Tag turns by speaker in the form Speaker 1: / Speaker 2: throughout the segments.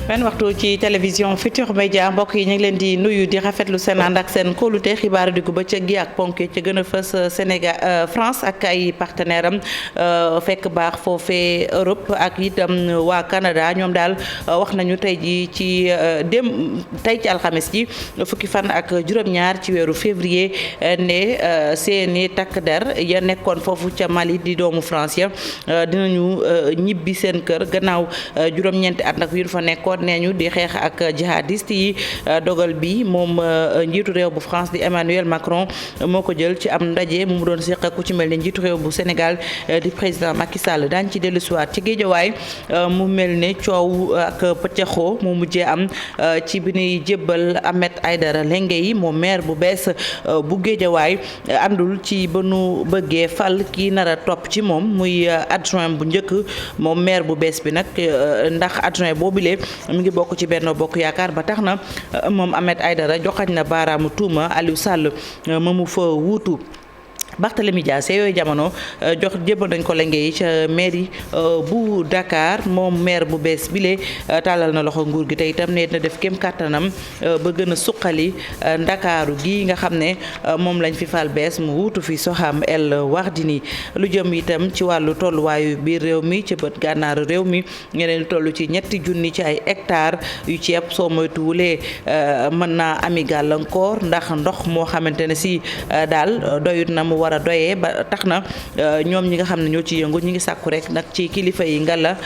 Speaker 1: benn waxtu ci télévision Futurs Médias mbokk yi ñu ngi leen di nuyu di rafetlu seen ànd ak seen kóolute xibaaru diggu bëccëg gi ak ponk ci gën a fës Sénégal France ak ay partenaire am fekk baax foofee Europe ak itam waa Canada ñoom daal wax nañu tey ji ci tey ci alxames ji fukki fan ak juróom-ñaar ci weeru février ne seeni takk der ya nekkoon foofu ca Mali di doomu France ya dinañu ñibbi seen kër gannaaw juróom-ñeenti at nag yu fa nekkoon nee ñu di xeex ak jihadiste yi. Dogal bi moom njiitu réew bu France di Emmanuel Macron moo ko jël ci am ndaje mu doon seq ku ci mel ni njiitu réew bu Sénégal di président Macky Sall daañu ci dellusiwaat ci géejawaay mu mel ne coow ak pëccëxoo mu mujjee am ci bi ñuy jébbal Ahmed Aïdara Lengueye moom maire bu bees bu géejawaay àndul ci ba nu bëggee fal kii nar a topp ci moom muy adjoint bu njëkk moom maire bu bees bi nag ndax adjoint boobule mi ngi bokk ci Benno Bokk Yaakaar ba tax na moom Ahmed Aïdara joxañ na baaraamu tuuma Aliou Sall ma mu fa wuutu Barthélémy Dias yooyu jamono jébbal nañ ko Lengueye ca mairie bu Dakar moom maire bu bees bile tàllal na loxo nguur gi te itam ne na def kem kàttanam ba gën a suqali Ndakaaru gi nga xam ne moom lañ fi fal bees mu wuutu fi Soham El Wardini lu jëm itam ci wàllu tolluwaayu biir réew mi ci bët gànnaaru réew mi ñeneen toll ci ñetti junni ci ay hectares yu ceeb soo moytuwulee mën naa ami gàllankoor ndax ndox moo xamante ne si daal doyut na mu war a doyee ba tax na ñoom ñi nga xam ne ñoo ci yëngu ñi ngi sàkku rek nag ci kilifa yi ngala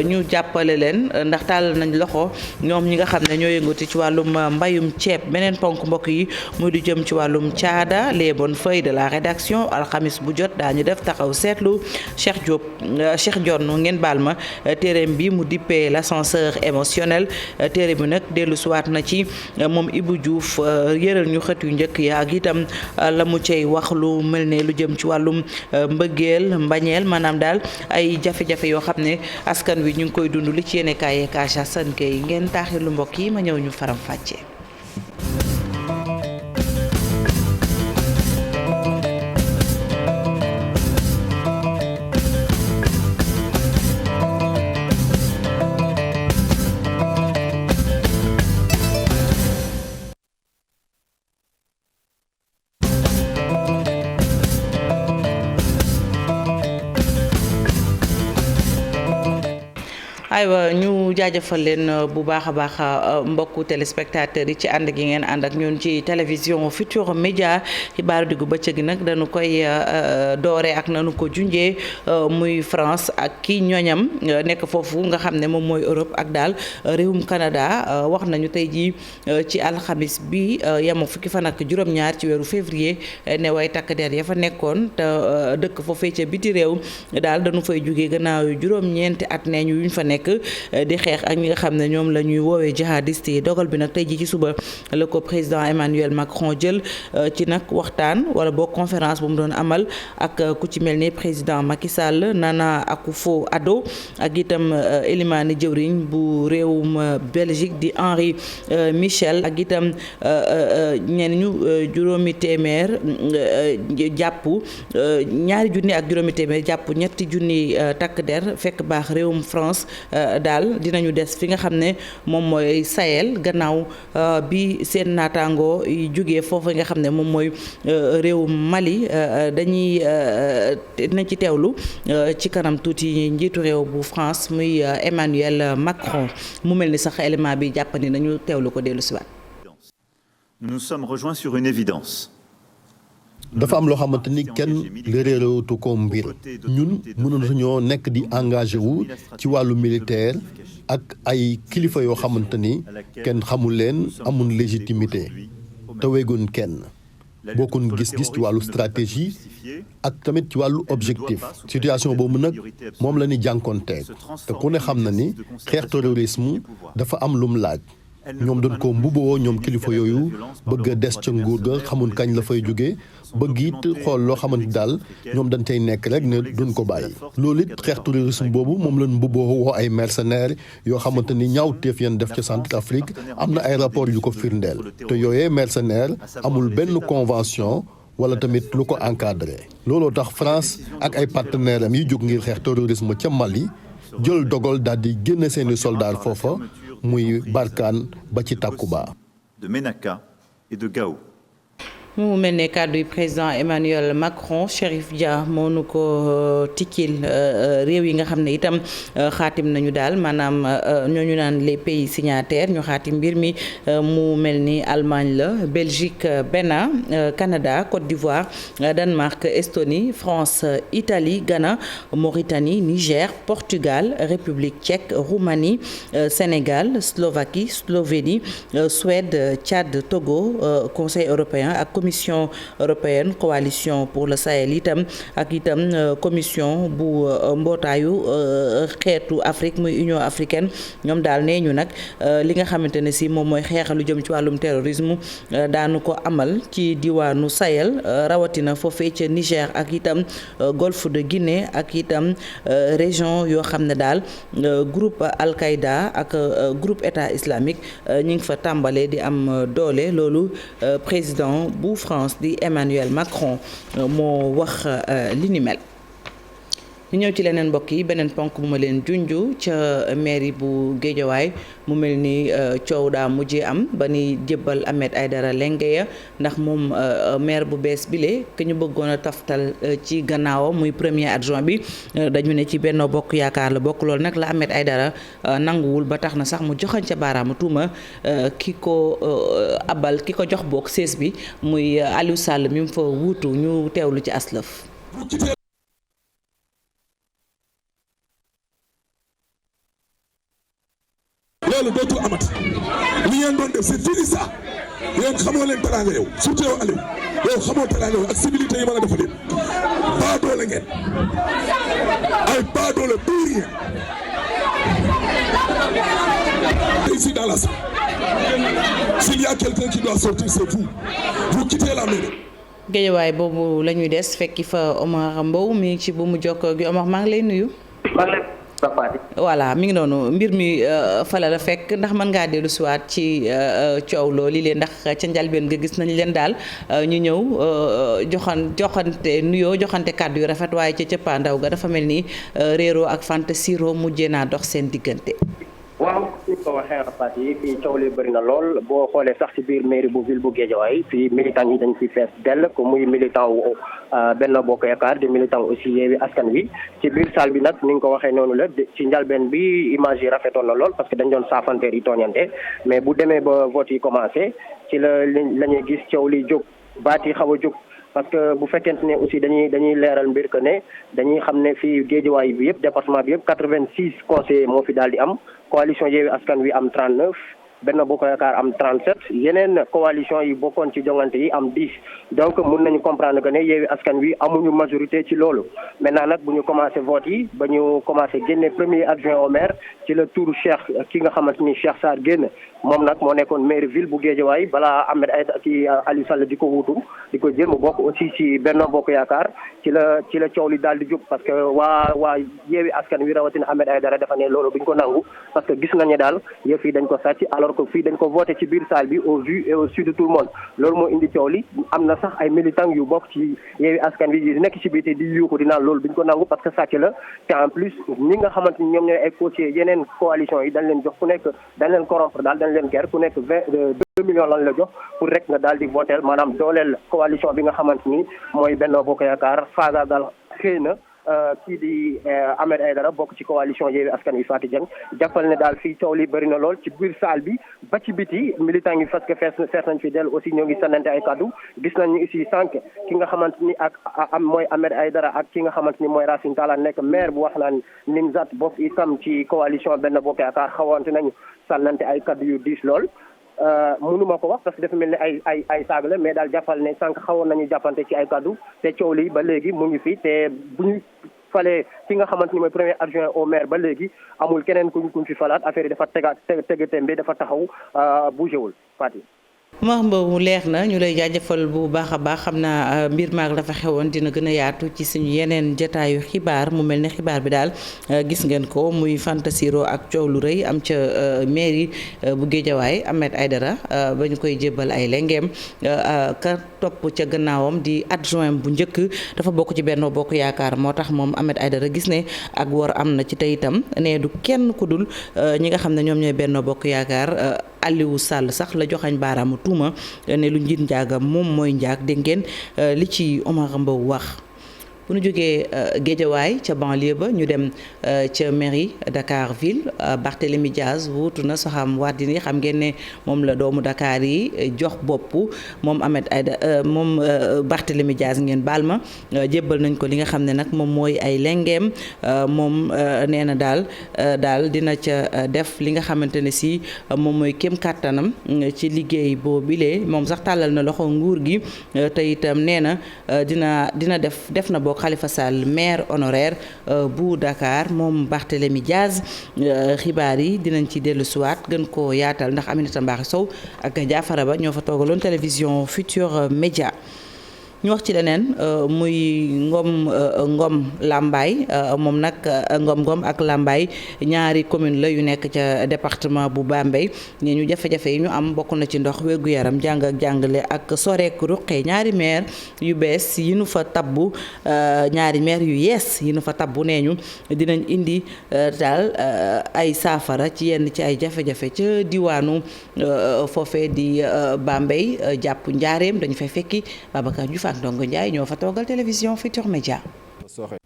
Speaker 1: ñu jàppale leen ndax tàll nañ loxo ñoom ñi nga xam ne ñoo yëngati ci wàllum mbayum ceeb beneen ponk mbokk yi muy du jëm ci wàllum caada les bonnes feuilles de la rédaction alxamis bu jot daañu def taxaw seetlu Cheikh Dione ngeen baal ma téereem bi mu dippee l'ascenseur émotionnel téere bi nag dellu siwaat na ci moom Ibou Diouf yëral ñu xët yu njëkk ya ak itam la mu cay wax lu mel ne lu jëm ci wàllum mbëggeel mbañeel maanaam daal ay jafe-jafe yoo xam ne askan wi ñu ngi koy dund li ci yéene kaay Kacha Sanke yi ngeen taaxir lu mbokk yi ma ñëw ñu faram fàccee. aywa ñu jaajëfal leen bu baax a baax mbokku téléspectateurs yi ci ànd gi ngeen ànd ak ñun ci télévision Futurs Médias xibaaru diggu bëccëg gi nag dañu koy doore ak nanu ko junjee muy France ak ki ñoñam nekk foofu nga xam ne moom mooy Europe ak daal réewum Canada wax nañu tey jii ci alxamis bi yem fukki fan ak juróom-ñaar ci weeru février ne way takk der ya fa nekkoon te dëkk foofee ca biti réew daal dañu fay jógee gannaaw juróom-ñeenti at nee ñu yuñ fa nekk di xeex ak ñi nga xam ne ñoom la ñuy woowee jihadiste yi dogal bi nag tey ji ci suba la ko président Emmanuel Macron jël ci nag waxtaan wala boo conférence bu mu doon amal ak ku ci mel ni président Macky Sall Nana Akufo-Addo ak itam Elimane jëwriñ bu réewum Belgique di Henri Michel ak itam ñenn ñu juróomi téeméer jàpp ñaari junni ak juróomi téeméer jàpp ñetti junni takk der fekk baax réewum France daal dinañu des fi nga xam ne moom mooy Sahel gannaaw bi seen naataangoo jógee foofu nga xam ne moom mooy réewum Mali dinañ ci teewlu ci kanam tuuti njiitu réew bu France muy Emmanuel Macron mu mel ni sax élément bi jàppandi nañu teewlu ko dellu si waat.
Speaker 2: Nous nous sommes rejoints sur une évidence.
Speaker 3: dafa am loo xamante ni kenn réeréewutu ko mbir ñun mënuñoo nekk di engagé wu ci wàllu militaire ak ay kilifa yoo xamante ni kenn xamul leen amul légitimité te wéegoon kenn bokkuñ gis-gis ci wàllu stratégie ak tamit ci wàllu objectif situation boobu nag moom la ni jànkoonteeg te ku ne xam na ni xeex terrorisme dafa am lum laaj. ñoom doon ko mbuboo ñoom kilifa yooyu bëgg a des ca nguur ga xamul kañ la fay jóge bëgg it xool loo xamante daal ñoom dañ tey nekk rek ne duñ ko bàyyi. loolu it xeex terrorisme boobu moom lañ mbuboo woo ay mercenaires yoo xamante ni ñaawteef yan def ca Centrafrique am na ay rapport yu ko firndeel te yooyee mercenaires amul benn convention wala tamit lu ko encadré. looloo tax France ak ay partenaires am yi jóg ngir xeex terrorisme ca Mali jël dogal daal di génn seeni soldats foofa muy Barkhane ba ci Takuba.
Speaker 2: De Ménaka et de Gao.
Speaker 1: mu mel ne kàddu yi président Emmanuel Macron Chérif Dia moo nu ko tikkil réew yi nga xam ne itam xaatim nañu daal maanaam ñooñu naan les pays signataires ñu xaatim mbir mi mu mel ni Allemagne la Belgique Bénin Canada Côte d'Ivoire Danemark Estonie France Italie Ghana Mauritanie Niger Portugal République tchèque Roumanie Sénégal Slovaquie Slovénie Suède Tchad Togo Conseil européen ak commission européenne coalition pour le Sahel itam ak itam commission bu mbootaayu xeetu Afrique muy Union africaine ñoom daal nee ñu nag li nga xamante ne si moom mooy xeexalu jëm ci wàllum terrorisme daanu ko amal ci diwaanu Sahel rawatina foofee ca Niger ak itam golfe de Guinée ak itam région yoo xam ne daal groupe Al-Qaïda ak groupe État islamique ñi ngi fa tàmbalee di am doole loolu président bu France di Emmanuel Macron moo wax li ni mel. ñu ñëw ci leneen mbokk yi beneen ponk bu ma leen junju ca mairie bu Guédiawaye mu mel ni coow daa mujjee am ba ni jébbal Ahmed Aïdara Lengueya ndax moom maire bu bees bile ke ñu bëggoon a taftal ci gannaawam muy premier adjoint bi dañu ne ci Benno Bokk Yaakaar la bokk loolu nag la Ahmed Aïdara nanguwul ba tax na sax mu joxañ ca baaraamu tuuma ki ko abal ki ko jox bokk sees bi muy Aliou Sall mi mu fa wuutu ñu teewlu ci aslëf.
Speaker 4: loolu dootul amati li ngeen doon def c'est fini ça yéen xamoo leen teraanga yow surtout yow Aliou yow xamoo teraanga yow ak civilité yi ma la defal yëpp baadoole ngeen ay baadoole pour rien ici dans la salle s'il y a quelqu'un qui doit sortir c'est vous quittez la mairie.
Speaker 1: Guédiawaye boobu la ñuy des fekki fa Omar Mbow mi ngi ci bu mu jokkoo gi Omar maa ngi lay nuyu. voilà mi ngi noonu mbir mi fala la fekk ndax mën ngaa dellu siwaat ci coow loolu leen ndax ca njalbeen nga gis nañ leen daal ñu ñëw joxante nuyoo joxante kàddu yu rafet waaye ca cëppaandaw ga dafa mel ni réeroo ak fanta siro mujjee naa dox seen diggante.
Speaker 5: waaw ni ko waxee rapat yi fii coow li bëri na lool boo xoolee sax ci biir mairie bu ville bu Guédiawaye fii militant yi dañ fi fees dell ko muy militant wu Benno Bokk Yaakaar di militant aussi Yewwi Askan Wi ci biir salle bi nag ni nga ko waxee noonu la ci njalbeen bi image yi rafetoon na lool parce que dañ doon saafanteer yi tooñante mais bu demee ba vote yi commencé ci la ñuy gis coow li jóg baat yi xaw a jóg parce que bu fekkente ne aussi dañuy leeral mbir que ne dañuy xam ne fii Guédiawaye bi yëpp département bi yëpp 86 conseillers moo fi daal di am coalition Yewwi Askan Wi am 39 Benno Bokk Yaakaar am 37 yeneen coalition yi bokkoon ci jongante yi am 10 donc mun nañu comprendre que ne Yewwi Askan Wi amuñu majorité ci loolu maintenant nag bu ñu commencé vote yi ba ñu commencé génne premier adjoint au maire ci la tour Cheikh ki nga xamante ni Cheikh Sarr génn moom nag moo nekkoon maire ville bu Guédiawaye balaa Ahmed Aïdara ki Aliou Sall di ko wuutu di ko jël mu bokk aussi ci Benno Bokk Yaakaar ci la coow li daal di jóg parce que waa Yewwi Askan Wi rawatina Ahmed Aïdara dafa ne loolu duñ ko nangu parce que gis nañu daal yëf yi dañ ko sàcc alors que fii dañ ko voté ci biir salle bi au vu et au su de tout le monde loolu moo indi coow li am na sax ay militants yu bokk ci Yewwi Askan Wi di nekk ci biti di yuuxu di naan loolu duñ ko nangu parce que sàcc la te en plus ñi nga xamante ni ñoom ñooy ay courtiers yeneen coalition yi dañ leen jox ku nekk dañ leen corrompre daal dañ leen ger ku nekk 2 millions lan la jox pour rek nga daal di voter maanaam dooleel coalition bi nga xamante ni mooy Benno Bokk Yaakaar faagaagal xëy na kii di Ahmed Aïdara bokk ci coalition Yewwi Askan Wi Fatou Dieng jàppal ne daal fii coow li bëri na lool ci biir salle bi ba ci biti militant yi parce que fees nañ fi dellu aussi ñoo ngi sànnante ay kaddu gis nañ ni aussi sànq ki nga xamante ni mooy Ahmed Aïdara ak ki nga xamante ni mooy Racine Talla nekk maire bu wax naan Nimzat bokk itam ci coalition Benno Bokk Yaakaar xawante nañu sànnante ay kaddu yu diis lool mënuma ko wax parce que dafa mel ni ay saaga la mais daal jàppal ne sànq xawoon nañu jàppante ci ay kaddu te coow li ba léegi mu ngi fi te bu ñu falee ki nga xamante ni mooy premier adjoint au maire ba léegi amul keneen kuñ fi falaat affaire yi dafa tege tembe dafa taxaw bougé wul Fatick.
Speaker 1: Omar Mbow leer na ñu lay jaajëfal bu baax a baax xam naa mbir maag dafa xewoon dina gën a yaatu ci suñu yeneen jotaayu xibaar mu mel ne xibaar bi daal gis ngeen ko muy fantasiro ak coow lu rëy am ca mairie bu Guédiawaye Ahmed Aïdara ba ñu koy jébbal ay lengeem ka topp ca gannaawam di adjoint bu njëkk dafa bokk ci Benno Bokk Yaakaar moo tax moom Ahmed Aïdara gis ne ak war am na ci tey itam ne du kenn ku dul ñi nga xam ne ñoom ñooy Benno Bokk Yaakaar Aliou Sall sax la joxañ baaraamu tuuma ne lu njiit njaagam moom mooy njaag dégg ngeen li ci Omar Mbow wax. bu ñu jógee Guédiawaye ca banlieue ba ñu dem ca mairie Dakar ville Barthélémy Diaz wuutu na Soham Wardini xam ngeen ne moom la doomu Dakar yi jox bopp moom Ahmed Aïdara moom Barthélémy Diaz ngeen baal ma jébbal nañ ko li nga xam ne nag moom mooy ay lengeem moom nee na daal dina ca def li nga xamante ne si moom mooy kéem kàttanam ci liggéey boobilee moom sax tàllal na loxo nguur gi te itam nee na dina def na bokk Khalifa Sall maire honoraire bu Dakar moom Barthélémy Diaz xibaar yi dinañ ci dellu siwaat gën koo yaatal ndax Aminata Mbaxe Sow ak Jaafara Ba ñoo fa toogaloon télévision Futurs Médias ñu wax ci leneen muy Ngom Lambaye moom nag Ngom ak Lambaye ñaari commune la yu nekk ca département bu Bambey ñi ñu jafe-jafe yi ñu am bokk na ci ndox wér-gu-yaram jàng ak jàngale ak soreek ruqe ñaari maire yu bees yi nu fa tabbu ñaari maire yu yees yi nu fa tabbu nee ñu dinañ indi daal ay saafara ci yenn ci ay jafe-jafe ca diwaanu foofee di Bambey jàpp njaareem dañu fay fekki Babacar Diouf ak Ndongo Ndiaye ñoo fa toogal télévision Futurs Médias.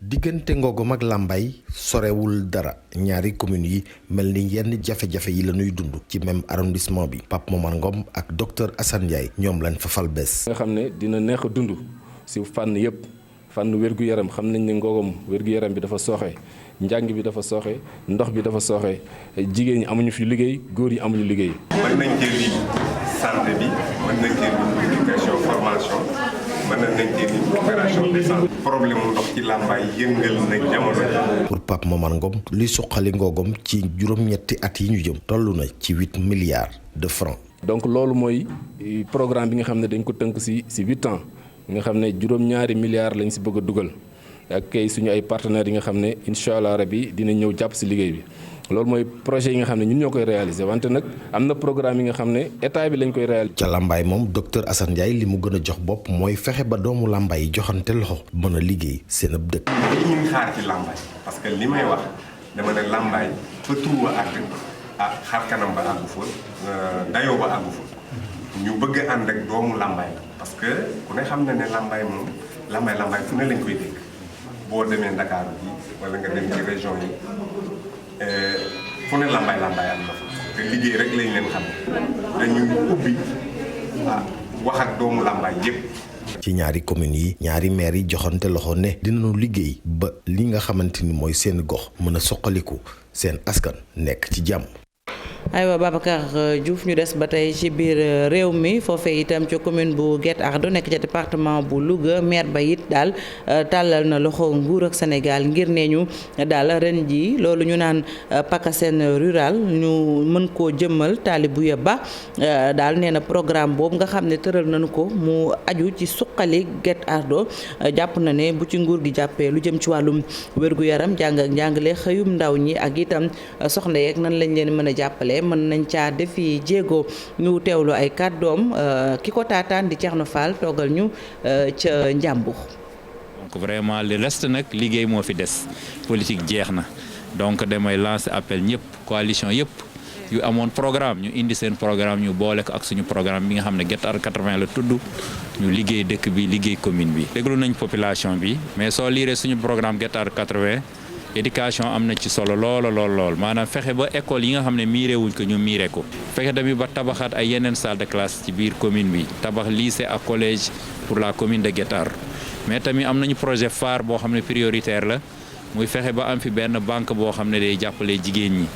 Speaker 6: diggante Ngogom ak Lambaye sorewul dara ñaari communes yi mel ni yenn jafe-jafe yi la ñuy dund ci même arrondissement bi Pape Momar Ngom ak docteur Assane Ndiaye ñoom lañ fa fal bees.
Speaker 7: nga xam ne dina neex a dund si fànn yëpp fànn wér-gu-yaram xam nañ ne Ngogom wér-gu-yaram bi dafa sooxe njàng bi dafa sooxe ndox bi dafa sooxe jigéen ñi amuñu fi liggéey góor yi amuñu liggéey.
Speaker 8: mën nañ cee lim santé bi mën nañ cee lim éducation formation. mën nañ cee lim opération de santé. problème mu ndox ci Lambaye yëngal na jamono.
Speaker 6: pour Pape Momar Ngom li suqali Ngogom ci juróom-ñetti at yi ñu jëm toll na ci 8 milliards de francs.
Speaker 7: donc loolu mooy programme bi nga xam ne dañ ko tënk si 8 ans nga xam ne juróom-ñaari milliards lañ si bëgg a dugal ak kay suñu ay partenaires yi nga xam ne incha allah rabi dina ñëw jàpp si liggéey bi. loolu mooy projet yi nga xam ne ñun ñoo koy réaliser wante nag am na programme yi nga xam ne état bi lañ koy réaliser.
Speaker 6: ca Lambaye moom docteur Assane Ndiaye li mu gën a jox bopp mooy fexe ba doomu Lambaye yi joxante loxo mën a liggéey seen ab dëkk.
Speaker 8: li ñuy xaar ci Lambaye parce que li may wax dama ne Lambaye fa tuuba àgg xar kanam ba àggu fa dayoo ba àggu fa ñu bëgg a ànd ak doomu Lambaye parce que ku ne xam na ne Lambaye moom Lambaye fu ne lañ koy dégg boo demee Dakar bi wala nga dem ci région yi. fu ne Lambaye am na fa te liggéey rek lañ leen xam dañuy ubbi wax ak doomu Lambaye yépp.
Speaker 6: ci ñaari communes yi ñaari maires yi joxante loxo ne dinañu liggéey ba li nga xamante ni mooy seen gox mën a soqaliku seen askan nekk ci jàmm.
Speaker 1: aywa Babacar Diouf ñu des ba tey ci biir réew mi foofee itam ci commune bu Guet Ardo nekk ca département bu Louga maire ba it daal tàllal na loxo nguur ak Sénégal ngir ne ñu daal ren ji loolu ñu naan PACASEN rural ñu mën koo jëmmal Talibou Ba daal nee na programme boobu nga xam ne tëral nañu ko mu aju ci suqali Guet Ardo jàpp na ne bu ci nguur gi jàppee lu jëm ci wàllum wér-gu-yaram jàng ak njàngale xëyum ndaw ñi ak itam soxna yeeg nan lañ leen mën a jàppale mën nañ caa defi jéego ñu teewlu ay kàddoom ki ko taataan di Thierno Fall toogal ñu ca Njàmbur.
Speaker 9: donc vraiment le reste nag liggéey moo fi des politique jeex na donc damay lancer appel ñëpp coalition yëpp yu amoon programme ñu indi seen programme ñu boole ko ak suñu programme bi nga xam ne Guet Ardo 80 la tudd ñu liggéey dëkk bi liggéey commune bi. déglu nañ population bi mais soo liiree suñu programme Guet Ardo 80. éducation am na ci solo lool maanaam fexe ba école yi nga xam ne miiree wuñ ko ñu miiree ko fexe tamit ba tabaxaat ay yeneen salle de classe ci biir commune bi tabax lycée ak collège pour la commune de Guet Ardo mais tamit am nañu projet phare boo xam ne prioritaire la muy fexe ba am fi benn banque boo xam ne day jàppale jigéen ñi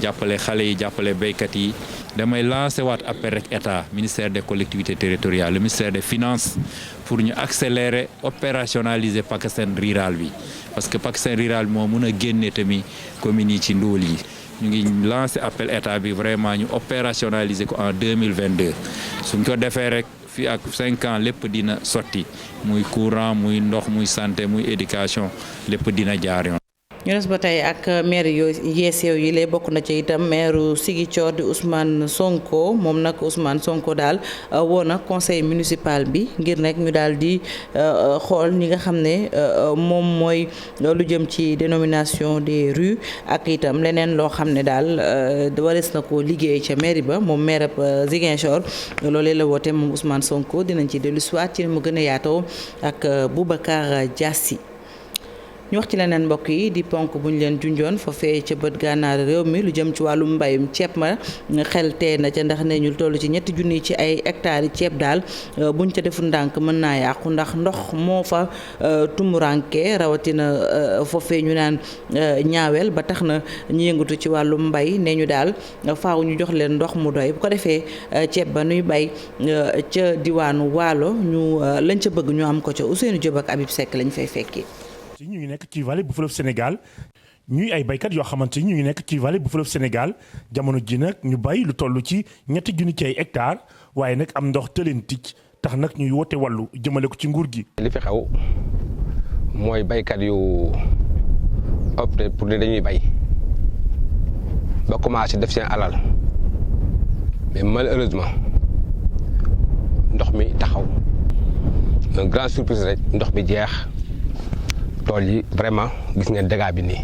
Speaker 9: jàppale xale yi jàppale béykat yi damay lancé waat appel rek état ministère des collectivités territoriales le ministère des finances pour ñu accélérer opérationnaliser PACASEN rural bi parce que PACASEN rural bi moo mun a génne tamit communes yi ci ndóol yi ñu ngi lancé appel état bi vraiment ñu opérationnaliser ko en 2022 suñ ko defee rek fii ak 5 ans lépp dina sotti muy courant muy ndox muy santé muy éducation lépp dina jaar yoon.
Speaker 1: ñu des ba tey ak maire yooyu yeesew yi lay bokk na ci itam maire Ziguinchor di Ousmane Sonko moom nag Ousmane Sonko daal woo na conseil municipal bi ngir nag ñu daal di xool ñi nga xam ne moom mooy lu jëm ci dénomination des rues ak itam leneen loo xam ne daal warees na ko liggéey ca mairie ba moom maire Ziguinchor loolee la woote moom Ousmane Sonko dinañ ci dellu siwaat ci mu gën a yaatoo ak Boubacar Diassi. ñu wax ci leneen mbokk yi di ponk bu ñu leen junjoon foofee ca bët gànnaar réew mi lu jëm ci wàllum mbayum ceeb ma xel tee na ca ndax ne ñu toll ci 3 junni ci ay hectares yi ceeb daal buñ ca deful ndànk mën naa yàqu ndax ndox moo fa tumuranke rawatina foofee ñu naan ñaawel ba tax na ñu yëngatu ci wàllum mbay ne ñu daal faaw ñu jox leen ndox mu doy bu ko defee ceeb ba nuy bay ca diwaanu Waalo ñu lañ ca bëgg ñu am ko ca Ousseynou Diop ak Habib Seck lañ fay fekki.
Speaker 10: ñu ngi nekk ci vallée bu fleuve Sénégal ñuy ay baykat yoo xamante ni ñu ngi nekk ci vallée bu fleuve Sénégal jamono ji nag ñu bay lu toll ci 3 junni ci ay hectares waaye nag am ndox tëleen ticc tax nag ñuy woote wàllu jëmale ko ci nguur gi.
Speaker 11: li fi xew mooy baykat yu opté pour ne dañuy bay ba commencé def seen alal mais malheureusement ndox mi taxaw un grand surprise rek ndox mi jeex. tool yi vraiment gis ngeen dégâts bi nii.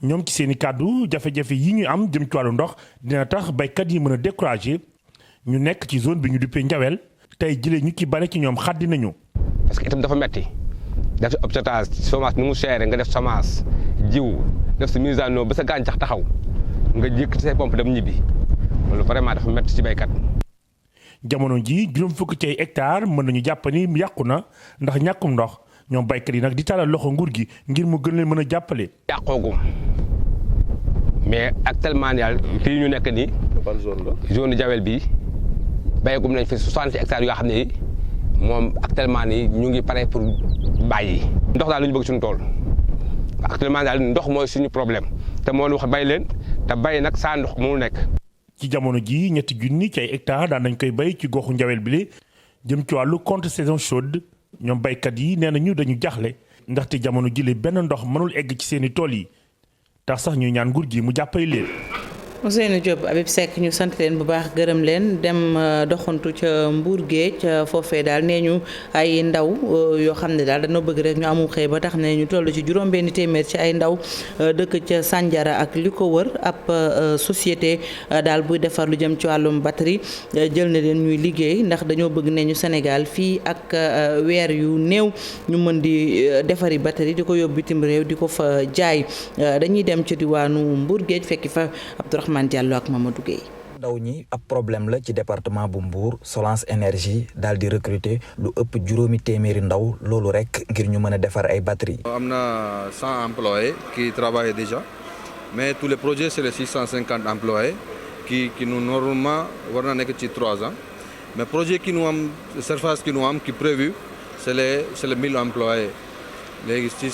Speaker 10: ñoom ci seen i kàddu jafe-jafe yi ñu am jëm ci wàllu ndox dina tax baykat yi mën a décourager ñu nekk ci zone bi ñu duppee Njawel tey jëlee ñu ci bare ci ñoom xaddi nañu.
Speaker 11: parce que itam dafa metti def sa obstatage semence ni mu seere nga def semence jiw def sa mise en eau ba sa gàncax taxaw nga jékki say pompe dem ñibbi loolu vraiment dafa metti ci baykat.
Speaker 10: jamono ji juróom fukk ci ay hectares mën nañu jàpp ni yàqu na ndax ñàkkum ndox. ñoom baykat yi nag di talal loxo nguur gi ngir mu gën leen mën a jàppale.
Speaker 11: yàqoogum mais actuellement daal fii ñu nekk nii. ban zone la. zone Jawel bi béyagum nañ fi 60 hectares yoo xam ne moom actuellement nii ñu ngi pare pour bàyyi. ndox daal lu ñu bëgg suñu tool actuellement daal ndox mooy suñu problème te moo wax bay leen te bay nag saa ndox mënul nekk.
Speaker 10: ci jamono ji 3 junni ci ay hectares daan nañ koy bay ci goxu Njawel bi li jëm ci wàllu contre saison chaude. ñoom baykat yi nee nañu dañu jaaxle ndaxte jamono jile benn ndox mënul egg ci seeni tool yi tax sax ñuy ñaan nguur gi mu jàppale leen.
Speaker 1: Ousseynou Diop Habib Seck ñu sant leen bu baax gërëm leen dem doxantu ca Mbour Géej foofee daal nee ñu ay ndaw yoo xam ne daal dañoo bëgg rek ñu amul xëy ba tax ne ñu toll ci juróom-benn téeméer ci ay ndaw dëkk ca Sandiara ak li ko wër ab société daal buy defar lu jëm ci wàllum batterie jël na leen ñuy liggéey ndax dañoo bëgg ne ñu Sénégal fii ak weer yu néew ñu mën di defari batterie di ko yóbbu bitim réew di ko fa jaay dañuy dem ci diwaanu Mbour Géej fekki fa Man Diallo ak Mamadou Gueye.
Speaker 12: ndaw ñi ab problème la ci département bu Mbour Solence Énergie daal di recruter lu ëpp 200 ndaw loolu rek ngir ñu mën a defar ay batterie.
Speaker 13: am na 100 employés qui travaillent déjà mais tous les projets c'est les 650 employés qui nous normalement war na nekk ci 3 ans mais projet qui nous am surface qui nous am qui prévu c'est les 1000 employés léegi ci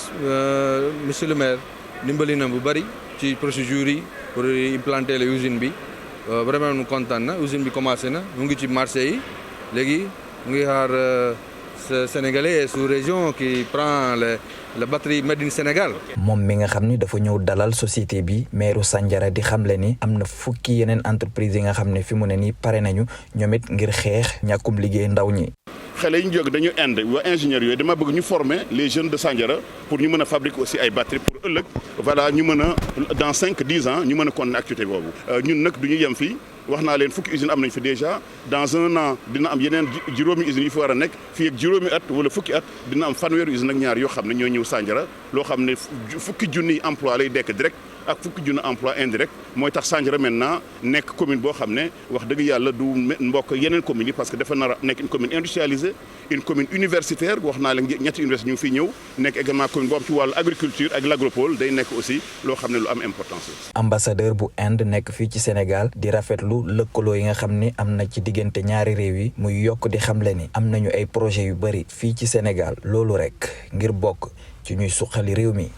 Speaker 13: monsieur le maire dimbali na bu bari ci procédure yi pour implanter la usine bi vraiment nu kontaan na usine bi commencé na mu ngi ci marché yi léegi mu ngi xaar sénégalais sous région qui prend la batterie made in Sénégal.
Speaker 12: moom mi nga xam ni dafa ñëw dalal société bi maire Sandiara di xamle ni am na fukki yeneen entreprise yi nga xam ne fi mu ne nii pare nañu ñoom it ngir xeex ñàkkum liggéey ndaw ñi.
Speaker 14: xale yi ñu jóg dañu Inde waa ingénieurs yooyu dama bëgg ñu former les jeunes de Sandiara pour ñu mën a fabriquer aussi ay batteries pour ëllëg voilà ñu mën a dans 5-10 ans ñu mën a continuer activité boobu ñun nag du ñu yem fii wax naa leen fukki usine am nañ fi déjà dans 1 an dina am yeneen juróomi usines yi fi war a nekk fii ak juróomi at wala fukki at dina am fanweeri usine ak ñaar yoo xam ne ñoo ñëw Sandiara loo xam ne fukki junniy emploi lay dekk direct ak fukki junni emploi indirect mooy tax Sandiara maintenant nekk commune boo xam ne wax dëgg yàlla du mbokk yeneen communes yi parce que dafa nar a nekk une commune industrialisée une commune universitaire wax naa leen ñetti université ñu ngi fiy ñëw nekk également commune boo xam ci wàllu agriculture ak l'agropole day nekk aussi loo xam ne lu am importance la.
Speaker 12: ambassadeur bu Inde nekk fii ci Sénégal di rafetlu lëkkaloo yi nga xam ni am na ci diggante ñaari réew yi muy yokk di xamle ni am nañu ay projets yu bari fii ci Sénégal loolu rek ngir bokk ci ñuy suqali réew mi.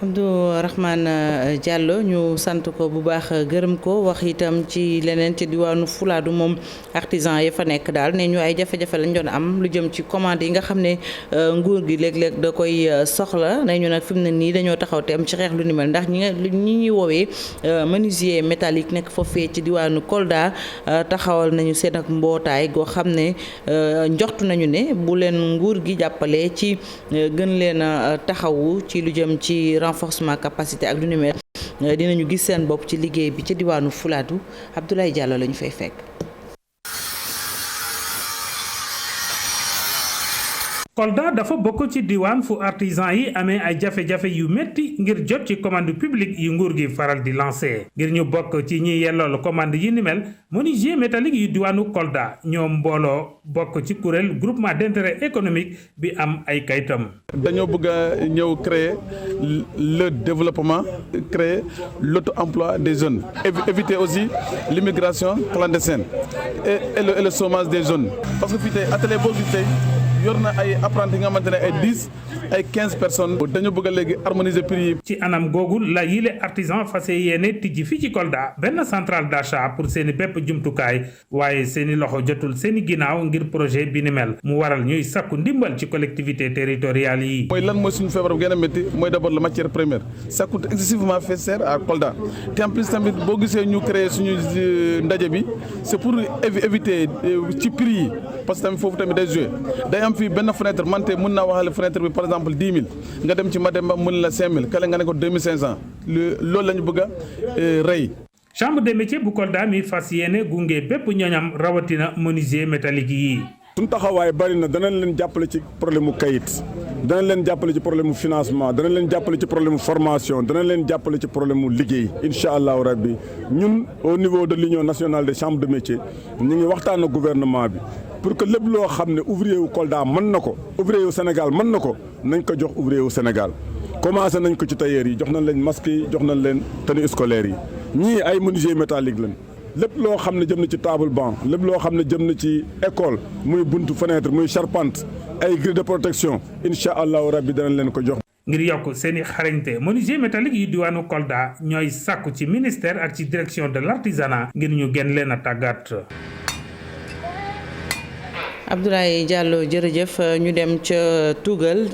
Speaker 1: Abdourahmane Diallo ñu sant ko bu baax gërëm ko wax itam ci leneen ci diwaanu Fulaadu moom artisan yi fa nekk daal ne ñu ay jafe-jafe lañ doon am lu jëm ci commande yi nga xam ne nguur gi léeg-léeg da koy soxla ne ñu nag fi mu ne nii dañoo taxaw te am ci xeex lu ni mel ndax ñi ñuy woowee menuisier métallique nekk foofee ci diwaanu Kolda taxawal nañu seen ak mbootaay goo xam ne njortu nañu ne bu leen nguur gi jàppale ci gën leen a taxawu ci lu jëm ci renforcement capacité ak lu ni mel dinañu gis seen bopp ci liggéey bi ci diwaanu Fulaadu Abdoulaye Diallo lañu fay fekk.
Speaker 15: Kolda dafa bokk ci diwaan fu artisan yi amee ay jafe-jafe yu métti ngir jot ci commande publique yu nguur gi faral di lancé ngir ñu bokk ci ñi yellool commande yi ni mel menuisier métallique yu diwaanu Kolda ñoom mbooloo bokk ci kuréel groupement d'intérêt économique bi am ay kayitam.
Speaker 16: dañoo bëgg a ñëw créer le développement créer l'auto-emploi des jeunes éviter aussi l'immigration clandestine et le chômage des jeunes parce que fii tey atelier boo gis tey yor na ay apprentis nga xamante ne ay 10 ay 15 personnes dañu bëgg a léegi harmoniser prix yi.
Speaker 15: ci anam googu la yile artisan fas yéene tijji fii ci Kolda benn centrale d'achat pour seeni bépp jumtukaay waaye seeni loxo jotul seeni ginnaaw ngir projet bi ni mel mu waral ñuy sakku ndimbal ci collectivité territoriales yi.
Speaker 16: mooy lan mooy suñu feebar bu gën a métti mooy d'abord la matière première ça coûte excessivement cher à Kolda te en plus tamit boo gisee ñu créer suñu ndaje bi c'est pour éviter ci prix yi parce que tamit foofu tamit day jouer day am fii benn fenêtre man tey mën naa waxale fenêtre bi par exemple 10 000 nga dem ci Mademba mën la 5 000 kale nga ne ko 2500 loolu la ñu bëgg a rey.
Speaker 15: chambre des métiers bu Kolda mi fas yéene gunge bépp ñooñam rawatina menuisier métallique yi.
Speaker 17: suñu taxawaay bari na danañ leen jàppale ci problème mu kayit danañ leen jàppale ci problème mu financement danañ leen jàppale ci problème mu formation danañ leen jàppale ci problème mu liggéey incha allahu rabbi ñun au niveau de l'union nationale des chambres de métiers ñu ngi waxtaan ak gouvernement bi. pour que lépp loo xam ne ouvrier wu Kolda mën na ko ouvrier wu Sénégal mën na ko nañ ko jox ouvrier wu Sénégal commencé nañ ko ci tailleur yi jox nañ leen masque yi jox nañ leen tenue scolaire yi ñii ay menuisier métallique lañ lépp loo xam ne jëm na ci table banc lépp loo xam ne jëm na ci école muy buntu fenêtre muy charpente ay grille de protection incha allahu rabbi danañ leen ko jox.
Speaker 15: ngir yokk seeni xarañte menuisier métallique yu diwaanu Kolda ñooy sàkku ci ministère ak ci direction de l'artisanat ngir ñu gën leen a tàggat.
Speaker 1: Abdoulaye Diallo jërëjëf ñu dem ca Tugal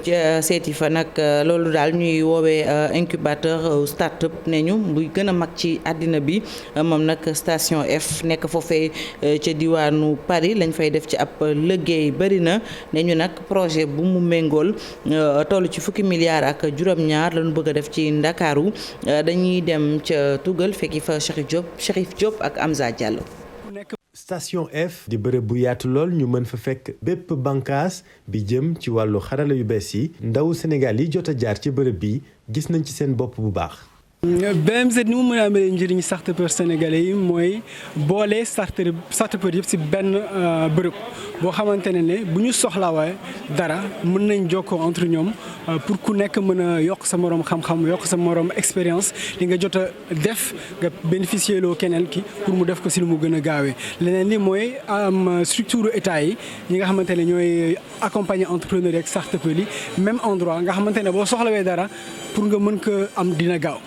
Speaker 1: seeti fa nag loolu daal ñuy woowee incubateur start-up ne ñu buy gën a mag ci àddina bi moom nag station F nekk foofee ca diwaanu Paris lañ fay def ci ab liggéey bëri na ne ñu nag projet bu mu méngool toll ci fukki milliards ak juróom-ñaar lañu bëgg a def ci Ndakaaru dañuy dem ca Tugal fekki fa Chérif Diop ak Amza Diallo.
Speaker 18: station F di bërëb bu yaatu lool ñu mën fa fekk bépp bànqaas bi jëm ci wàllu xarala yu bees yi ndawu Sénégal yi jot a jaar ci bërëb bi gis nañ ci seen bopp bu baax.
Speaker 19: BMZ ni mu mën a amee njëriñ start-upers sénégalais yi mooy boole start-upers yëpp ci benn bërëb boo xamante ne bu ñu soxlawee dara mën nañ jokkoo entre ñoom pour ku nekk mën a yokk sa moroom xam-xam yokk sa moroom expérience li nga jot a def nga bénéficier loo keneen ki pour mu def ko ci lu mu gën a gaawee. leneen li mooy am structure état yi ñi nga xamante ne ñooy accompagner entrepreneurs yi ak start-upers yi même endroit nga xamante ne boo soxlawee dara pour nga mën ko am dina gaaw.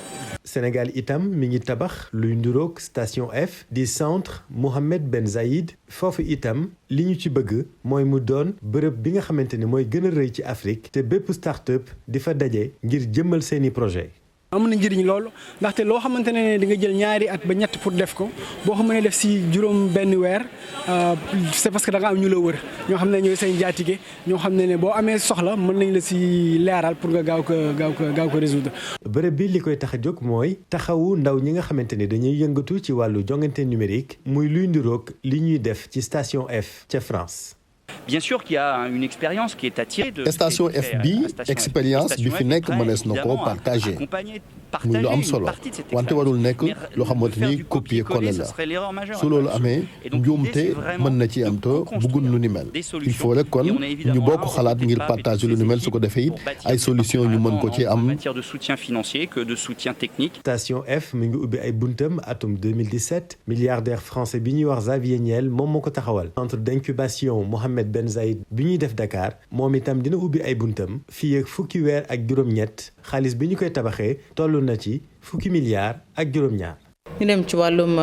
Speaker 18: Sénégal itam mi ngi tabax luy nduroog station F di centre Mohammed Ben Zayed foofu itam li ñu ci bëgg mooy mu doon bërëb bi nga xamante ni mooy gën a rëy ci Afrique te bépp start-up di fa daje ngir jëmmal seeni projet.
Speaker 19: am na njëriñ loolu ndaxte loo xamante ne di nga jël ñaari at ba ñett pour def ko boo xam ne def ci juróom benn weer c'est parce que da nga am ñu la wër ñoo xam ne ñooy say njaatige ñoo xam ne boo amee soxla mën nañ la ci leeral pour nga gaaw ko résoudre.
Speaker 18: bërëb bi li koy tax a jóg mooy taxawu ndaw ñi nga xamante ne dañuy yëngatu ci wàllu jongante numérique muy luy ndiroog li ñuy def ci station F ca France.
Speaker 20: Bien sûr qu'il y a une expérience qui est attirée de
Speaker 3: station F bi expérience bi fi nekk mënees na ko partagé muy lu am solo wante warul nekk loo xamante ni copier coller la su loolu amee njuumte mën na ci am te bëggul lu ni mel il faut rek kon ñu bokk xalaat ngir partager lu ni mel su ko defee it ay solution ñu mën ko ci am.
Speaker 20: en matière de soutien financier que de soutien technique.
Speaker 18: station F mi ngi ubbi ay buntam atum 2017 milliardaire français bi ñuy wax Xavier Niel moom moo ko taxawal centre d'incubation Mohammed Mohamed Ben Zayed bi ñuy def Dakar moom itam dina ubbi ay buntam fii ak fukki weer ak juróom-ñett xaalis bi ñu koy tabaxee toll na ci fukki milliards ak juróom-ñaar.
Speaker 1: ñu dem ci wàllum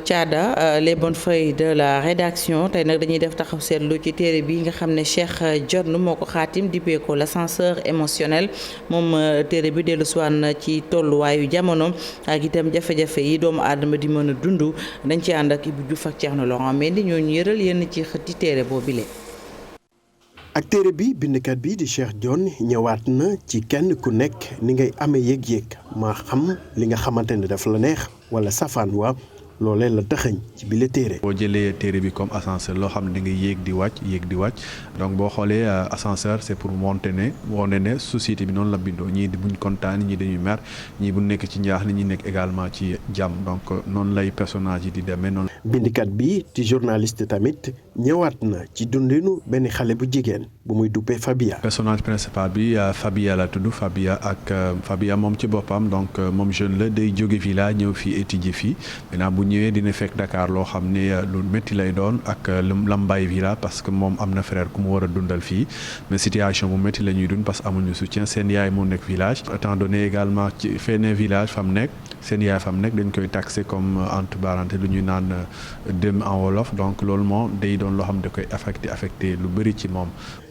Speaker 1: caada les bonnes feuilles de la rédaction tey nag dañuy def taxaw seetlu ci téere bi nga xam ne Cheikh Dione moo ko xaatim dippee ko l'ascenseur émotionnel moom téere bi dellu siwaan na ci tolluwaayu jamono ak itam jafe-jafe yi doomu aadama di mën a dund dañ ci ànd ak Ibou Diouf ak Thierno Laurent Mendy ñooñu yëral yenn ci xëtti téere boobile.
Speaker 21: ak téere bi bindkat bi di Cheikh Dione ñëwaat na ci kenn ku nekk ni ngay amee yëg-yëg maa xam li nga xamante ne daf la neex wala safaan wa loolee la dëxëñ ci bile téere.
Speaker 22: boo jëlee téere bi comme ascenseur loo xam ne da nga yéeg di wàcc donc boo xoolee ascenseur c'est pour monter ne wane ne société bi noonu la bindoo ñii buñ kontaan ñii dañuy mer ñii bu nekk ci njaax ñi nekk également ci jàmm donc noonu lay personnage yi di demee noonu.
Speaker 21: bindikat bi di journaliste tamit ñëwaat na ci dundinu benn xale bu jigéen bu muy duppee Fabia.
Speaker 22: personnage principal bi Fabia la tudd Fabia moom ci boppam donc moom jeune la day jóge fii laa ñëw fii étudier fii maintenant bu ñëwee dina fekk Dakar loo xam ne lu métti lay doon ak Lambaye villa parce que moom am na frère ku mu war a dundal fii mais situation bu métti la ñuy dund parce que amuñu soutien seen yaay moo nekk village étant donné également ci feneen village fam nekk seen yaay fam nekk dañ koy taxé comme entre parenthèses lu ñuy naan dem en wolof donc loolu moo day doon loo xam ne da koy affecté lu bëri ci moom.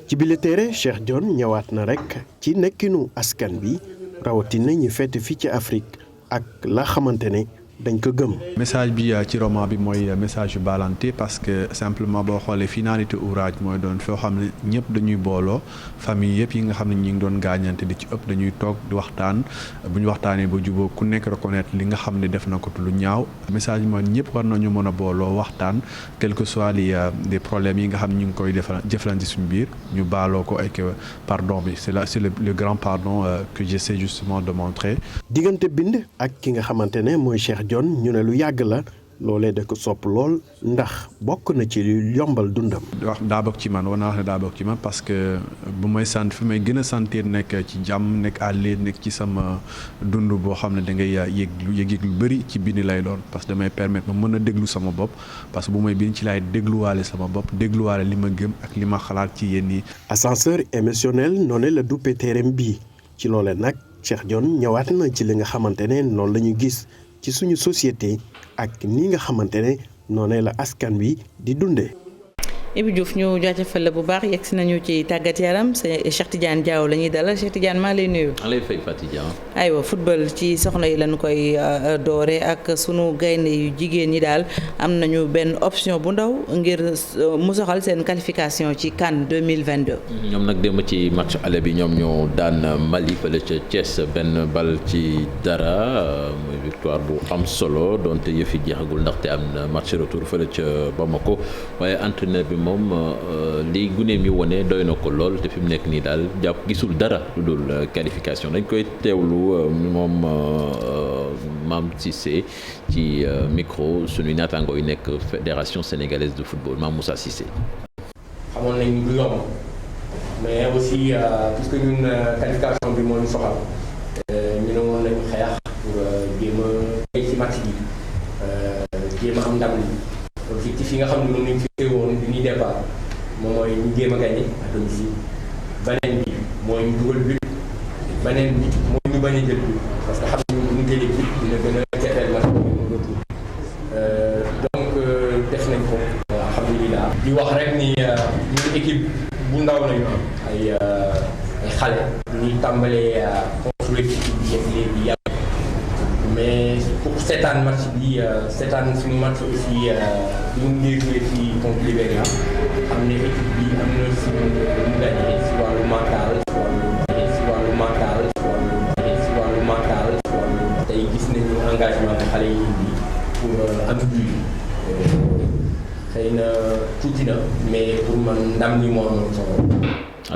Speaker 21: ci bile téere Cheikh Dione ñëwaat na rek ci nekkinu askan bi rawatina ñu fete fii ci Afrique ak la xamante ne dañ ko gëm.
Speaker 22: message bi ci roman bi mooy message yu baalante parce que simplement boo xoolee finalité ouvrage mooy doon foo xam ne ñëpp dañuy booloo famille yëpp yi nga xam ne ñu ngi doon gaañante di ci ëpp dañuy toog di waxtaan bu ñu waxtaanee ba jubóo ku nekk reconnaître li nga xam ne def na ko lu ñaaw message bi mooy ñëpp war nañu mën a booloo waxtaan quel que soit les problèmes yi nga xam ne ñu ngi koy jëflante suñu biir ñu baaloo ko ak pardon bi c'est le grand pardon que j'essaie justement de montrer.
Speaker 21: diggante bind ak ki nga xamante ne mooy Cheikh Dione ñu ne lu yàgg la loolee da ko sopp lool ndax bokk na ci lu yombal dundam.
Speaker 22: wax daa bokk ci man war naa wax ne daa bokk ci man parce que bu may sant fi may gën a sentir nekk ci jàmm nekk à l'aise nekk ci sama dund boo xam ne da ngay yëg lu bëri ci bind lay doon parce que damay permettre ma mën a déglu sama bopp parce que bu may bind ci laay dégluwaale sama bopp dégluwaale li ma gëm ak li ma xalaat ci yéen yi.
Speaker 21: ascenseur émotionnel noonu la duppee téereem bii ci loolee nag Cheikh Dione ñëwaat na ci li nga xamante ne noonu la ñu gis. ci suñu société ak ni nga xamante ne noonu la askan wi di dundee.
Speaker 1: Ibou Diouf ñu jaajëfal la bu baax yegg si nañu ci tàggat yaram Cheikh Tidiane Diaw la ñuy dalal Cheikh Tidiane maa lay nuyu.
Speaker 23: maa lay fay Fatou Dia.
Speaker 1: aywa football ci soxna yi lañu koy doore ak sunu gaynde yu jigéen ñi daal am nañu benn option bu ndaw ngir mu soxal seen qualification ci CAN 2022.
Speaker 23: ñoom nag démb ci match aller bi ñoom ñoo daan Mali fële ca Thiès benn bal ci dara muy victoire bu am solo donte yëf yi jeexagul ndaxte am na match retour fële ca Bamako waaye entraîneur bi moom li gune mi wone doy na ko lool te fi mu nekk nii daal jàpp gisul dara lu dul qualification dañ koy teewlu moom Mame Cissé ci micro suñu naataango yu nekk fédération sénégalaise de football Mame Moussa Cissé.
Speaker 24: xamoon nañ du yomb mais aussi puisque ñun qualification bi moo ñu soxal ñu ne woon nañu xeex pour jéem a ci match bi jéem a am ndam li objectif yi nga xam ne moom lañ fi woon bi ñuy départ moom mooy ñu jéem a gagné à domicile beneen bi mooy ñu dugal but beneen bi mooy ñu bañ a jël but parce que xam nañu bu ñu jëlee but dina gën a jafeel match bi mu retour donc def nañ ko alhamdulilah di wax rek ni ñun équipe bu ndaw lañu am ay xale ñuy tàmbalee construire équipe bi léegi yàgg mais pour seetaan match bi seetaan suñu match aussi ñu ngi joué fii contre Libéria xam ne équipe bi am na si lu mu gagné si wàllu mental si wàllu mental si wàllu mental tey gis nañu engagement xale yi indi pour am but xëy na tuuti na mais pour man ndam ni moo amoon solo.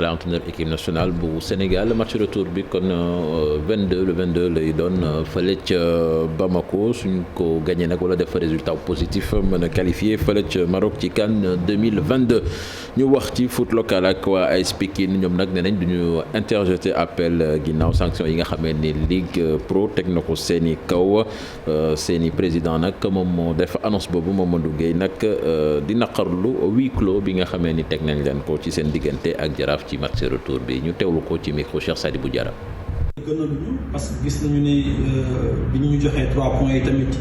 Speaker 23: l'entraîneur équipe nationale bu Sénégal match retour bi kon le 22 lay doon fële ca Bamako suñ ko gagné nag wala def résultat positif mën a qualifié fële ca Maroc ci CAN 2022 ñu wax ci foot local ak waa AS Pikine ñoom nag nee nañ duñu interjeté appel ginnaaw sanction yi nga xamee ni Ligue Pro teg na ko seeni kaw seeni président nag moom moo def annonce boobu Mamadou Gueye nag di naqarlu huis clos bi nga xamee ni teg nañ leen ko ci seen diggante ak Jaraaf ci match retour bi ñu teewlu ko ci micro Cheikh Sadibou Diarra.
Speaker 2: gënaluñu parce que gis nañu ne bi ñu joxee 3 points yi tamit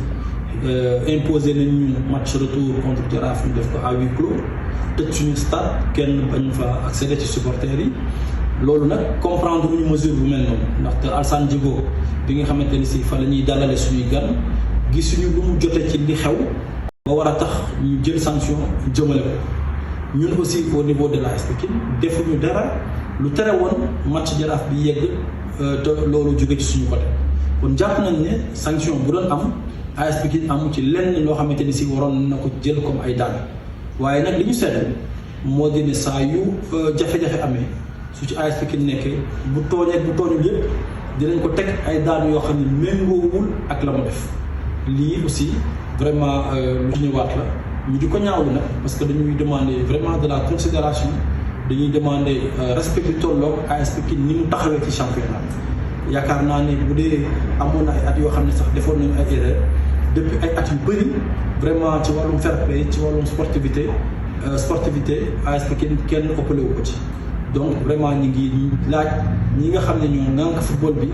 Speaker 2: imposé nañu match retour contre Jaraaf ñu def ko à huis clos tëj suñu stade kenn bañ fa accéder ci supporters yi loolu nag comprendre ñu mesure bu mel noonu ndaxte Alassane Djigo bi nga xamante ni si fa la ñuy dalale suñuy gan gisuñu lu mu jote ci li xew ba war a tax ñu jël sanction jëmale ko ñun aussi au niveau de l'AS Pikine defuñu dara lu tere woon match Jaraaf bi yegg te loolu jóge ci suñu côté kon jàpp nañ ne sanction bu doon am AS Pikine amu ci lenn loo xamante ni si waroon na ko jël comme ay daan waaye nag li ñu seetlu moo di ne saa yu jafe-jafe amee su ci AS Pikine nekkee bu tooñee bu tooñul yëpp dinañ ko teg ay daan yoo xam ne méngoowul ak la mu def lii aussi vraiment lu ci ñëwaat la ñu di ko ñaawlu nag parce que dañuy demander vraiment de la considération dañuy demander respect bi tolloog AS Pikine ni mu taxawee ci championnat yaakaar naa ne bu dee amoon na ay at yoo xam ne sax defoon nañu ay erreur depuis ay at yu bëri vraiment ci wàllum fair play ci wàllum sportivité AS Pikine kenn ëppale wu ko ci donc vraiment ñi ngi laaj ñi nga xam ne ñoo ŋànk football bi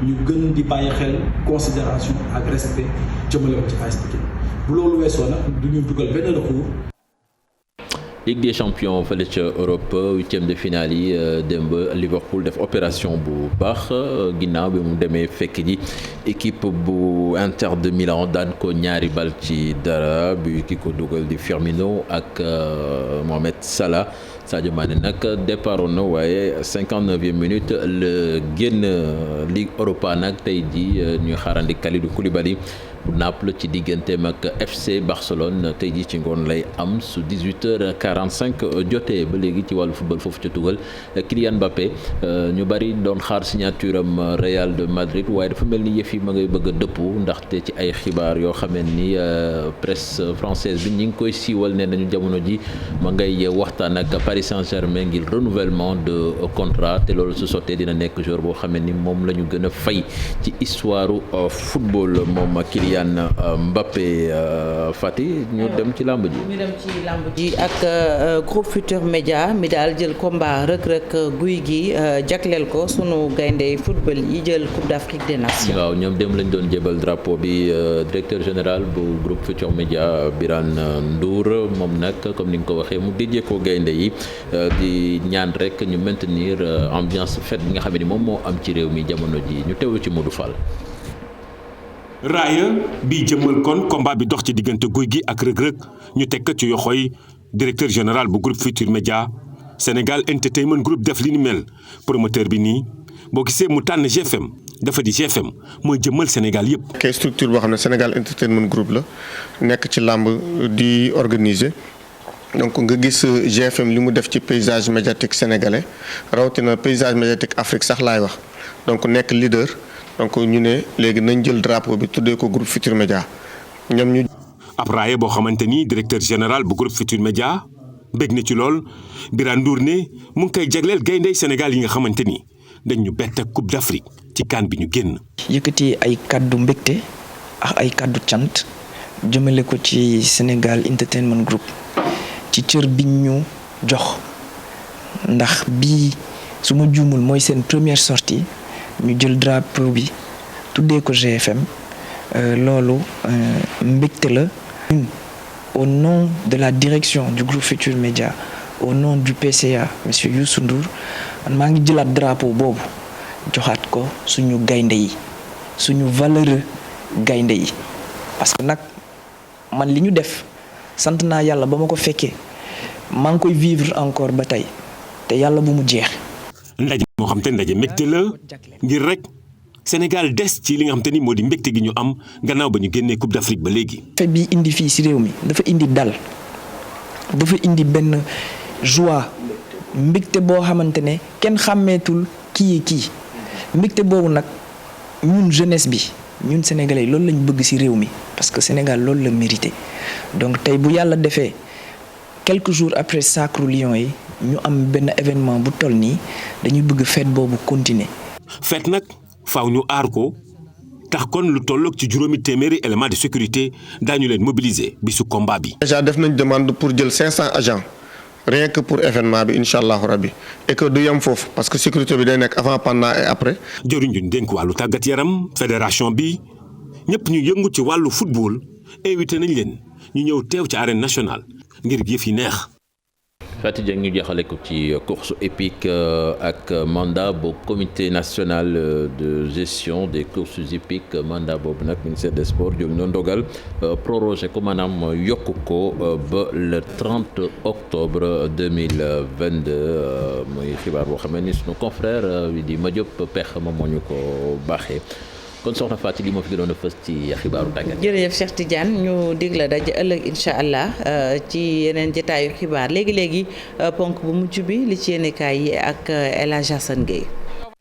Speaker 2: ñu gën di bàyyi xel considération ak respect jëmale ko ci AS Pikine bu loolu weesoo nag du ñu dugal benn recours.
Speaker 23: Ligue des champions fële ca Europe huitième de finale yi démb Liverpool def opération bu baax ginnaaw bi mu demee fekk ji équipe bu Inter de Milan daan ko ñaari bal ci dara bi ki ko dugal di Firmino ak Mohamed Salah. Sadio Mané nag départoon na waaye 59e minute la génn Ligue Europa nag tey jii ñuy xaarandi Kalidou Koulibaly bu Naples ci digganteem ak FC Barcelone tey jii ci ngoon lay am su 18h45 jotee ba léegi ci wàllu football foofu ca tugal Kylian Mbappé ñu bari doon xaar signature am Real de Madrid waaye dafa mel ni yëf yi ma ngay bëgg a dëpp ndaxte ci ay xibaar yoo xamee ni presse française bi ñi ngi koy siiwal ne nañu jamono ji ma ngay waxtaan ak Paris Saint-Germain ngir renouvellement de contrat te loolu su sottee dina nekk joueur boo xamee ni moom la ñu gën a fay ci histoire football moom Kylian Mbappé. Fati ñu dem ci làmb
Speaker 1: ji. ak groupe Futur Média mi daal jël combat Reug Guy gi jagleel ko sunu gaynde football yi jël Coupe d'Afrique des Nations.
Speaker 23: waaw ñoom dem lañ doon jébal drapeau bi directeur général bu groupe Futur Média Birane Ndour moom nag comme ni nga ko waxee mu déjee ko gaynde yi di ñaan rek ñu maintenir ambiance fête bi nga xam ne moom moo am ci réew mi jamono ji ñu teewlu ci Modou Fall.
Speaker 4: raaya bi jëmmal kon combat bi dox ci diggante Guy gi ak Reug Reug ñu teg ci yoxoy directeur général bu groupe Futur Média Sénégal Entertainment Group def li ni mel promoteur bi nii boo gisee mu tànn GFM dafa di GFM mooy jëmmal Sénégal yëpp.
Speaker 5: kay structure boo xam ne Sénégal Entertainment Group la nekk ci làmb di organiser. donc nga gis GFM li mu def ci paysage médiatique sénégalais rawatina paysage médiatique Afrique sax laay wax donc nekk leader donc ñu ne léegi nañ jël drapeau bi tuddee ko groupe Futur Média ñoom ñu.
Speaker 4: ab raaye boo xamante ni directeur général bu groupe Futur Média bég na ci lool Birane Ndour ne mu ngi koy jagleel gayndey Sénégal yi nga xamante ni dañ ñu bett ak Coupe d'Afrique ci CAN bi ñu génn.
Speaker 7: yëkkati ay kaddu mbégte ak ay kaddu cant jëmale ko ci Sénégal Entertainment Group. ci cër bi ñu jox ndax bii su ma juumul mooy seen première sortie ñu jël drapeau bi tuddee ko GFM loolu mbégte la. Au nom de la direction du groupe Futur Média au nom du PCA monsieur Youssou Ndour man maa ngi jëlaat drapeau boobu joxaat ko suñu gaynde yi suñu valeureux gaynde yi parce que nag man li ñu def. sant naa yàlla ba ma ko fekkee maa ngi koy vivre encore ba tey te yàlla bu mu jeex.
Speaker 4: ndaje moo xam te ndaje mbégte la ngir rek Sénégal des ci li nga xam te ni moo di mbégte gi ñu am gannaaw ba ñu génnee Coupe d'Afrique ba léegi.
Speaker 7: fe bi indi fii ci réew mi dafa indi dal dafa indi benn joie mbégte boo xamante ne kenn xàmmeetul kii mbégte boobu nag ñun jeunesse bi ñun sénégalais loolu lañ bëgg ci réew mi parce que Sénégal loolu la mérité donc tey bu yàlla defee quelques jours après Sacre Lions yi ñu am benn événement bu toll nii dañuy bëgg fête boobu continuer.
Speaker 4: fête nag faaw ñu aar ko tax kon lu tolloog ci juróomi téeméeri élément de sécurité daañu leen mobiliser bisu combat bi.
Speaker 5: déjà def nañ demande pour jël 500 agents rien que pour événement bi incha allahu rabbi et que du yem foofu parce que sécurité bi day nekk avant pendant et après.
Speaker 4: jëriñ ñu dénk wàllu tàggat yaram fédération bi ñëpp ñu yëngu ci wàllu football invité nañ leen ñu ñëw teew ci arène nationale ngir yëf yi neex.
Speaker 23: Fatou Dieng ñu jeexale ko ci course hippique ak mandat bu comité national de gestion des courses hippiques mandat boobu nag ministère des sports jóg na ndogal prorogé ko maanaam yokk ko ba le 30 octobre 2022 muy xibaar boo xam ne ni sunu confrère wi di Madiop Pex moom moo ñu ko baaxee. kon soxna Fatou li moo fi gënoon a fës ci xibaaru tàggat.
Speaker 1: jërëjëf Cheikh Tidiane ñu dig la daje ëllëg incha allah ci yeneen jotaayu xibaar léegi ponk bu mujj bi li ci yéenekaay yi ak El Hadj Assane Gueye.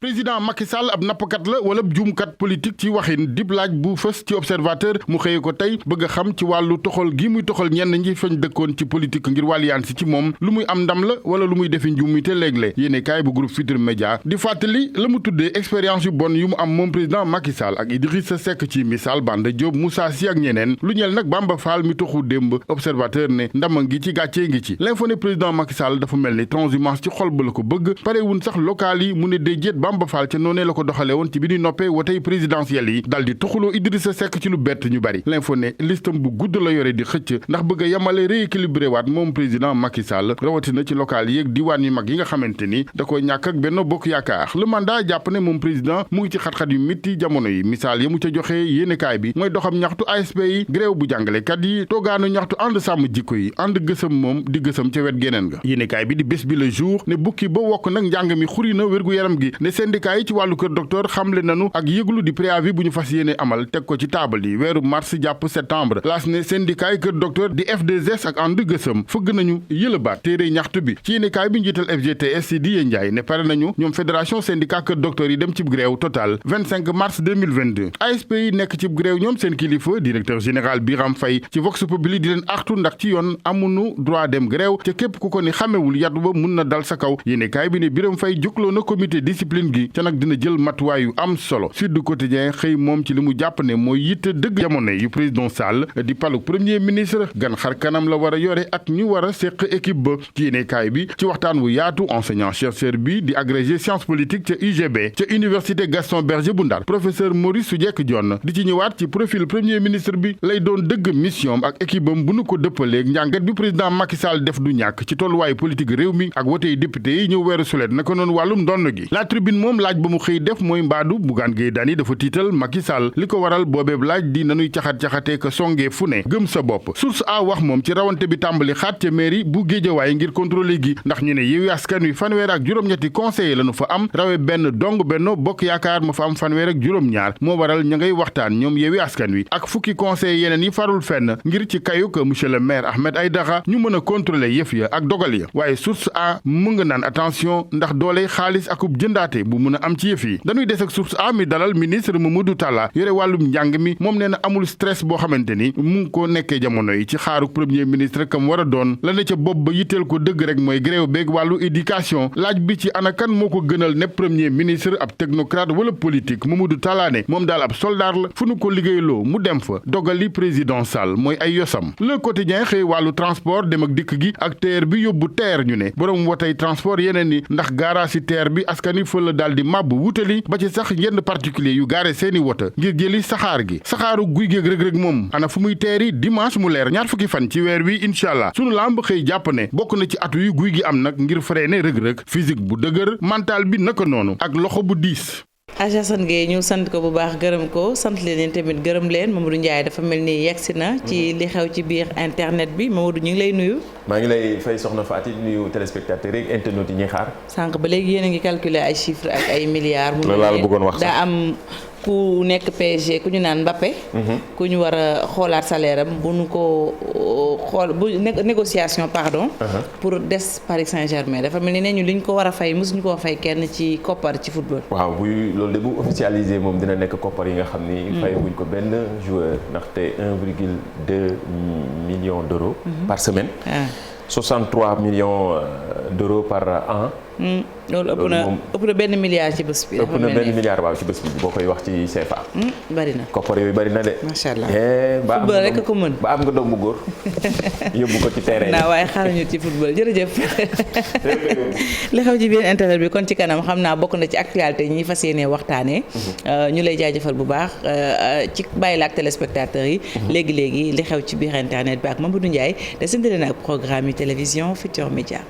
Speaker 6: président Macky Sall ab nappkat la wala juumkat politique ci waxin dib laaj bu fës ci observateur mu xëyee ko tey bëgg a xam ci wàllu toxal gi muy toxal ñenn ñi fañ dëkkoon ci politique ngir wàlliyaan si ci moom lu muy am ndam la wala lu muy defi njuumite léeg-léeg yéene kaay bu groupe Futurs Médias di fàttali la mu tuddee expérience yu bon yu mu am moom président Macky Sall ak Idrissa Seck ci misaal Banda Diop Moussa Sy ak ñeneen lu ñeel nag Bamba Fall mi toxu démb observateur ne ndama ngi ci gàccee ngi ci l'info ne président Macky Sall dafa mel ni transhumance ci xol ba la ko bëgg parewun sax local yi mu ne déjéet Bamba Fall ca noonee la ko doxale woon ci bi di noppee wotey présidentielle yi dal di tuxuloo Idrissa Seck ci lu bett ñu bari l'info ne listam bu gudd la yore di xëcc ndax bëgg a yemale rééquilibré waat moom président Macky Sall rawatina ci local yi ak diwaan yu mag yi nga xamante ni da koy ñàkk ak Benno Bokk Yaakaar le mandat jàpp ne moom président mu ngi ci xat-xat yu mitti jamono yi misaal ya mu ca joxe yéenekaay bi mooy doxam ñaxtu ASP yi gréew bu jàngalekat yi toogaanu ñaxtu ànd sàmm jikko yi ànd gësam moom di gësam ca wet geneen ga yéenekaay bi di bés bi le jour ne bukki ba wokk nag njàng mi xuri na wérgu yaram gi ne syndicat yi ci wàllu kër docteur xamle nanu ak yëglu di préavis bu ñu fas yéene amal teg ko ci taabal yi weeru mars jàpp septembre laas ne syndicat yi kër docteur di F2S ak ànd gësam fëgg nañu yëlëbaat téere ñaxtu bi ci yéenekaay bi njiital FGTS si Diye Ndiaye ne pare nañu ñoom fédération syndicat kër docteur yi dem cib gréew total 25 mars 2022 ASP yi nekk cib gréew ñoom seen kilifa directeur général Biram Faye ci Vox Populi di leen artu ndax ci yoon amunu droit dem gréew ca képp ku ko ni xamewul yat ba mun na dal sa kaw yéenekaay bi ne Biram Faye jukloo na comité discipline gi ca nag dina jël matuwaay yu am solo Sud Quotidien xëy moom ci li mu jàpp ne mooy yitte dëgg jamono yu président Sall di paluk premier ministre gan xar kanam la war a yore ak ñu war a séq équipe ba ci yéenekaay bi ci waxtaan wu yaatu enseignant chercheur bi di agrégé sciences politiques ca UGB ca université Gaston Berger bu Ndar professeur Maurice Soudieck Dione di ci ñëwaat ci profil premier ministre bi lay doon dëgg mission ak équipe bam bu nu ko dëppaleeg njàngat bi président Macky Sall def du ñàkk ci tolluwaayu politique réew mi ak wotey député yi ñëw weeru sulet naka noonu wàllum ndonn gi la tribune moom laaj ba mu xëy def mooy mbaadu Bougane Gueye Dany dafa tiital Macky Sall li ko waral boobeeb laaj di nanuy caxat-caxatee ko songee fu ne gëm sa bopp source a wax moom ci rawante bi tàmbali xaat ca mairie bu Géejawaay ngir contrôler gi ndax ñu ne Yewwi Askan Wi fanweer ak juróom-ñetti conseiller lañu fa am rawe benn dong Benno Bokk Yaakaar ma fa am fanweer ak juróom-ñaar moo waral ña ngay waxtaan ñoom Yewwi Askan Wi ak fukki conseiller yeneen yi farul fenn ngir ci kayuk monsieur le maire Ahmed Aïdara ñu mën a contrôler yëf ya ak dogal ya waaye source a mu nga naan attention ndax dooley xaalis akub jëndaate bu mën a am ci yëf yi dañuy des ak source a mi dalal ministre Mamadou Talla yore wàllum njàng mi moom nee na amul stress boo xamante ni mu ngi ko nekkee jamono yi ci xaaruk premier ministre kam war a doon la ne ca bopp ba yitteel ko dëgg rek mooy gréew beeg wàllu éducation laaj bi ci anakan moo ko gënal ne premier ministre ab technocrate wala politique Mamadou Talla ne moom daal ab soldat la fu nu ko liggéeyloo mu dem fa dogali président Sall mooy ay yosam le quotidien xëy wàllu transport dem ak dikk gi ak TER bi yóbbu TER ñu ne borom wotey transport yeneen ni ndax gaaraasi TER bi askani fa la daal di màbb wutali ba ci sax yenn particulier yu gaare seeni wota ngir jëli saxaar gi saxaaru guy géeg rëg-rëg moom ana fu muy teeri dimanche mu leer ñaar fukki fan ci weer wi incha allah sunu lamb xëy jàpp ne bokk na ci atu yu guy gi am nag ngir freiner rëg-rëg physique bu dëgër mental bi naka noonu ak loxo bu diis
Speaker 1: Assane Gueye ñu sant ko bu baax gërëm ko sant leen tamit gërëm leen Mamadou Ndiaye dafa mel ni yegsi na ci li xew ci biir internet bi Mamadou ñu ngi lay nuyu.
Speaker 8: maa ngi lay fay soxna Fatou nuyu téléspectateurs yeeg internautes yi ñuy xaar.
Speaker 1: sànq ba léegi yéen a ngi calculer ay chiffres ak ay milliards.
Speaker 8: loolu laa la bëggoon wax
Speaker 1: daa am ku nekk PSG ku ñu naan Mbappé. ku ñu war a xoolaat salaire am bu ñu ko xool bu négociation pardon. pour des Paris Saint-Germain dafa mel ni ne ñu li ñu ko war a fay mosuñu koo fay kenn ci koppar ci football.
Speaker 8: waaw buy loolu de bu officialisé moom dina nekk koppar yi nga xam ni. fayaguñ ko benn joueur ndaxte 1,2 million d'euros. par semaine. 63 millions d'euros par an.
Speaker 1: loolu ëpp na benn milliard ci bés bi.
Speaker 8: ëpp na benn milliard waaw ci bés bi boo koy wax ci CFA.
Speaker 1: bari na
Speaker 8: koppar yooyu bari na de.
Speaker 1: macha allah
Speaker 8: football
Speaker 1: rek ko mën.
Speaker 8: ba am nga doomu góor yóbbu ko ci terrain
Speaker 1: naa waaye xaaruñu ci football jërëjëf. li xew ci biir internet bi kon ci kanam xam naa bokk na ci actualité ñi fas yéenee waxtaanee. ñu lay jaajëfal bu baax ci bàyyi la ak téléspectateurs yi. léegi li xew ci biir internet bi ak Mamadou Ndiaye desandi leen ak programme yi télévision Futurs Médias.